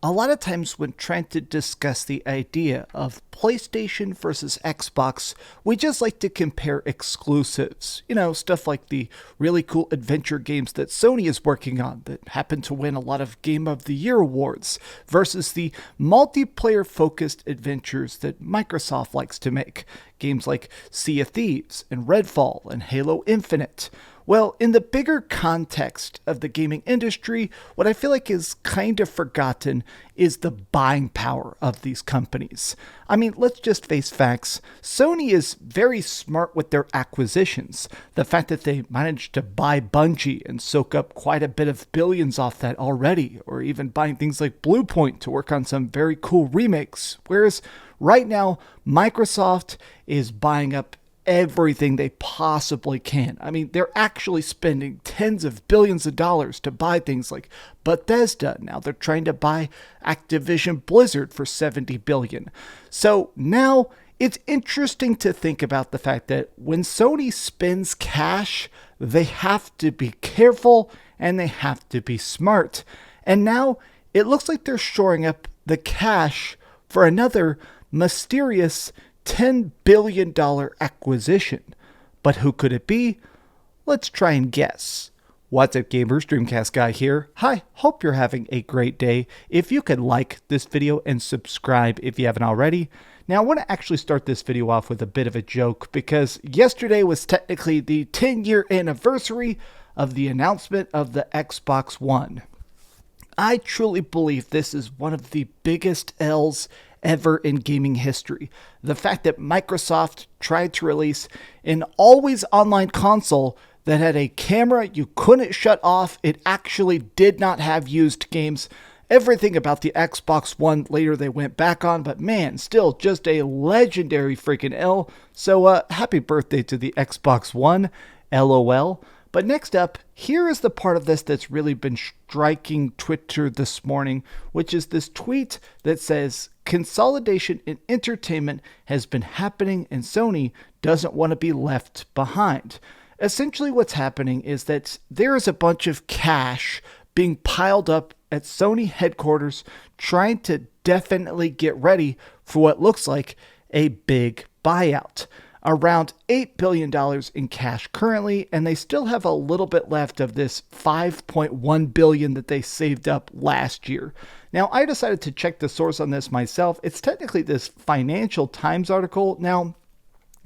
A lot of times when trying to discuss the idea of PlayStation versus Xbox, we just like to compare exclusives. Stuff like the really cool adventure games that Sony is working on that happen to win a lot of Game of the Year awards versus the multiplayer focused adventures that Microsoft likes to make. Games like Sea of Thieves and Redfall and Halo Infinite. Well, in the bigger context of the gaming industry, what I feel like is kind of forgotten is the buying power of these companies. I mean, let's just face facts. Sony is very smart with their acquisitions. The fact that they managed to buy Bungie and soak up quite a bit of billions off that already, or even buying things like Bluepoint to work on some very cool remakes. Whereas right now, Microsoft is buying up everything they possibly can. I mean, they're actually spending tens of billions of dollars to buy things like Bethesda. Now they're trying to buy Activision Blizzard for $70 billion. So now it's interesting to think about the fact that when Sony spends cash, they have to be careful and they have to be smart. And now it looks like they're shoring up the cash for another mysterious $10 billion acquisition. But who could it be? Let's try and guess. What's up, gamers? DreamcastGuy here. Hi, hope you're having a great day. If you could like this video and subscribe if you haven't already. Now, I want to actually start this video off with a bit of a joke because yesterday was technically the 10-year anniversary of the announcement of the Xbox One. I truly believe this is one of the biggest L's ever in gaming history. The fact that Microsoft tried to release an always online console that had a camera you couldn't shut off. It actually did not have used games. Everything about the Xbox One later they went back on, but man, still just a legendary freaking L. So happy birthday to the Xbox One, LOL. But next up, here is the part of this that's really been striking Twitter this morning, which is this tweet that says, consolidation in entertainment has been happening and Sony doesn't want to be left behind. Essentially what's happening is that there is a bunch of cash being piled up at Sony headquarters trying to definitely get ready for what looks like a big buyout. Around $8 billion in cash currently, and they still have a little bit left of this $5.1 billion that they saved up last year. Now, I decided to check the source on this myself. It's technically this Financial Times article. Now,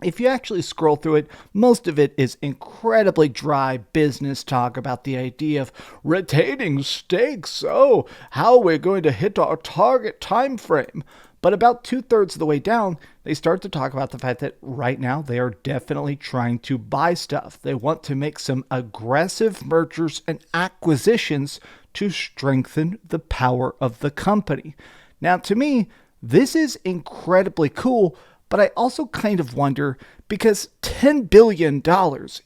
if you actually scroll through it, most of it is incredibly dry business talk about the idea of retaining stakes. Oh, how are we going to hit our target time frame? But about 2/3 of the way down, they start to talk about the fact that right now they are definitely trying to buy stuff. They want to make some aggressive mergers and acquisitions to strengthen the power of the company. Now, to me, this is incredibly cool, but I also kind of wonder because $10 billion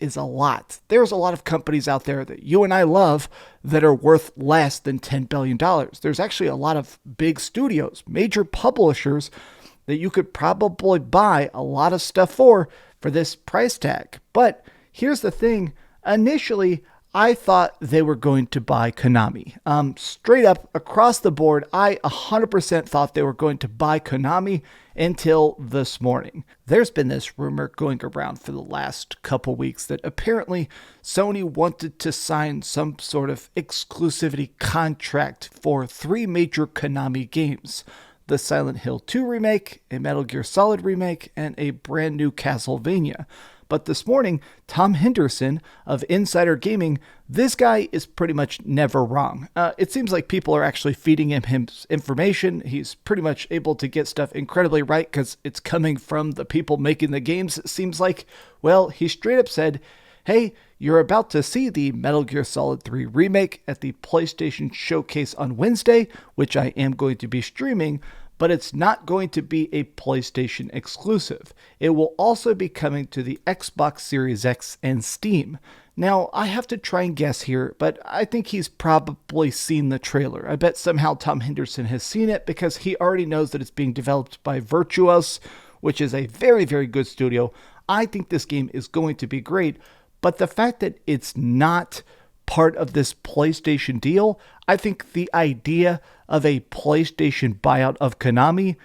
is a lot. There's a lot of companies out there that you and I love that are worth less than $10 billion. There's actually a lot of big studios, major publishers that you could probably buy a lot of stuff for this price tag. But here's the thing. Initially, I thought they were going to buy Konami. Straight up across the board, I 100% thought they were going to buy Konami until this morning. There's been this rumor going around for the last couple weeks that apparently Sony wanted to sign some sort of exclusivity contract for 3 major Konami games: the Silent Hill 2 remake, a Metal Gear Solid remake, and a brand new Castlevania. But this morning, Tom Henderson of Insider Gaming, this guy is pretty much never wrong. It seems like people are actually feeding him information. He's pretty much able to get stuff incredibly right because it's coming from the people making the games, it seems like. Well, he straight up said, hey, you're about to see the Metal Gear Solid 3 remake at the PlayStation Showcase on Wednesday, which I am going to be streaming, but it's not going to be a PlayStation exclusive. It will also be coming to the Xbox Series X and Steam. Now, I have to try and guess here, but I think he's probably seen the trailer. I bet somehow Tom Henderson has seen it because he already knows that it's being developed by Virtuos, which is a very, very good studio. I think this game is going to be great, but the fact that it's not part of this PlayStation deal. I think the idea of a PlayStation buyout of Konami,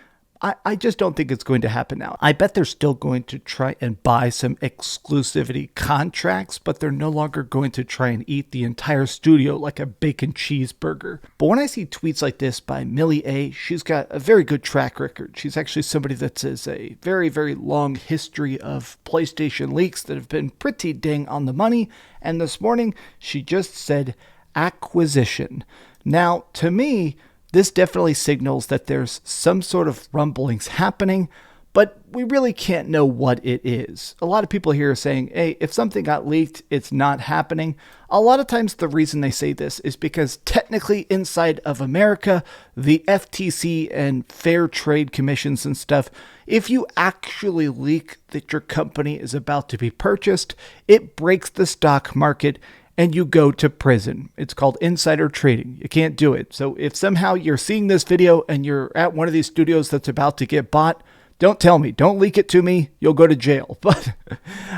I just don't think it's going to happen now. I bet they're still going to try and buy some exclusivity contracts, but they're no longer going to try and eat the entire studio like a bacon cheeseburger. But when I see tweets like this by Millie A, she's got a very good track record. She's actually somebody that has a very, very long history of PlayStation leaks that have been pretty dang on the money. And this morning, she just said acquisition. Now, to me, this definitely signals that there's some sort of rumblings happening, but we really can't know what it is. A lot of people here are saying, hey, if something got leaked, it's not happening. A lot of times the reason they say this is because technically inside of America, the FTC and fair trade commissions and stuff, if you actually leak that your company is about to be purchased, it breaks the stock market and you go to prison. It's called insider trading. You can't do it. So if somehow you're seeing this video and you're at one of these studios that's about to get bought, don't tell me. Don't leak it to me. You'll go to jail. But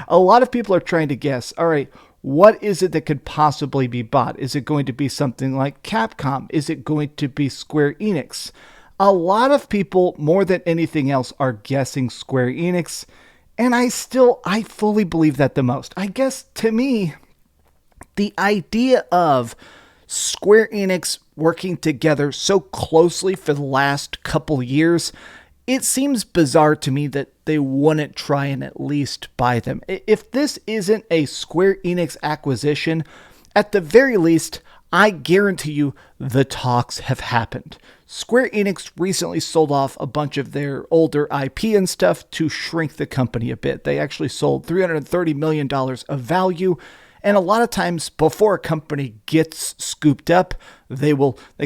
a lot of people are trying to guess, all right, what is it that could possibly be bought? Is it going to be something like Capcom? Is it going to be Square Enix? A lot of people, more than anything else, are guessing Square Enix. And I fully believe that the most. I guess to me, the idea of Square Enix working together so closely for the last couple years, it seems bizarre to me that they wouldn't try and at least buy them. If this isn't a Square Enix acquisition, at the very least, I guarantee you the talks have happened. Square Enix recently sold off a bunch of their older IP and stuff to shrink the company a bit. They actually sold $330 million of value. And a lot of times before a company gets scooped up, they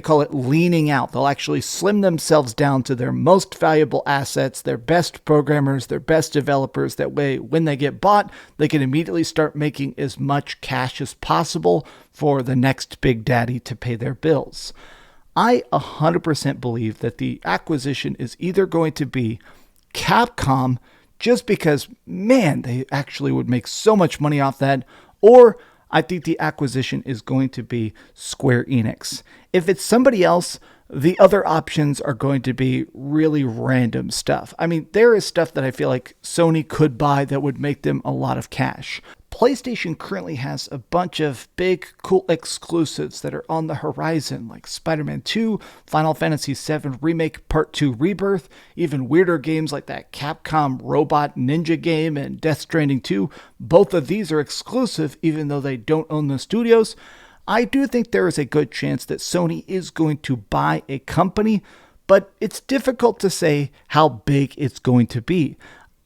call it leaning out. They'll actually slim themselves down to their most valuable assets, their best programmers, their best developers. That way, when they get bought, they can immediately start making as much cash as possible for the next big daddy to pay their bills. I 100% believe that the acquisition is either going to be Capcom, just because, man, they actually would make so much money off that, or I think the acquisition is going to be Square Enix. If it's somebody else, the other options are going to be really random stuff. I mean, there is stuff that I feel like Sony could buy that would make them a lot of cash. PlayStation currently has a bunch of big, cool exclusives that are on the horizon, like Spider-Man 2, Final Fantasy VII Remake Part 2 Rebirth, even weirder games like that Capcom Robot Ninja game and Death Stranding 2. Both of these are exclusive, even though they don't own the studios. I do think there is a good chance that Sony is going to buy a company, but it's difficult to say how big it's going to be.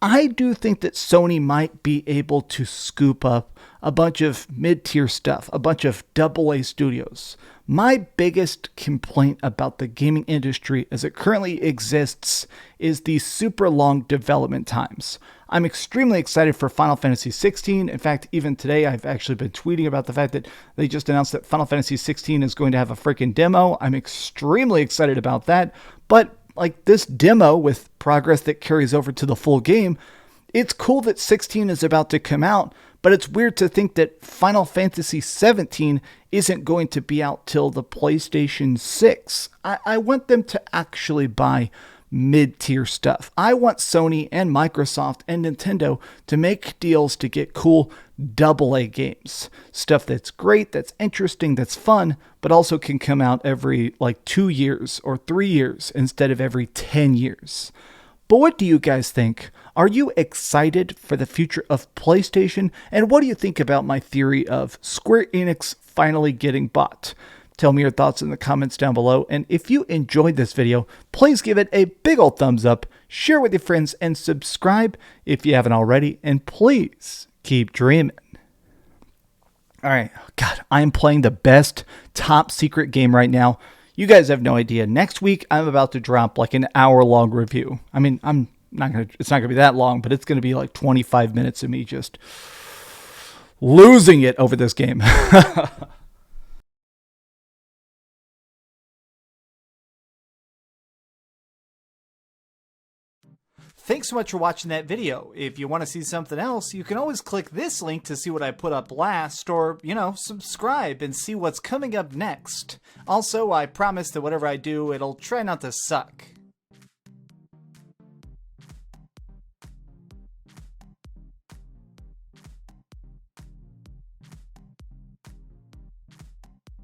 I do think that Sony might be able to scoop up a bunch of mid-tier stuff, a bunch of AA studios. My biggest complaint about the gaming industry as it currently exists is the super long development times. I'm extremely excited for Final Fantasy XVI. In fact, even today, I've actually been tweeting about the fact that they just announced that Final Fantasy XVI is going to have a freaking demo. I'm extremely excited about that. But like this demo with progress that carries over to the full game, it's cool that 16 is about to come out, but it's weird to think that Final Fantasy 17 isn't going to be out till the PlayStation 6. I want them to actually buy mid-tier stuff. I want Sony and Microsoft and Nintendo to make deals to get cool AA games. Stuff that's great, that's interesting, that's fun, but also can come out every 2 years or 3 years instead of every 10 years. But what do you guys think? Are you excited for the future of PlayStation? And what do you think about my theory of Square Enix finally getting bought? Tell me your thoughts in the comments down below. And if you enjoyed this video, please give it a big old thumbs up, share with your friends, and subscribe if you haven't already. And please keep dreaming. All right. God, I am playing the best top secret game right now. You guys have no idea. Next week, I'm about to drop an hour-long review. I mean, it's not going to be that long, but it's going to be 25 minutes of me just losing it over this game. Thanks so much for watching that video. If you want to see something else, you can always click this link to see what I put up last, or, subscribe and see what's coming up next. Also, I promise that whatever I do, it'll try not to suck.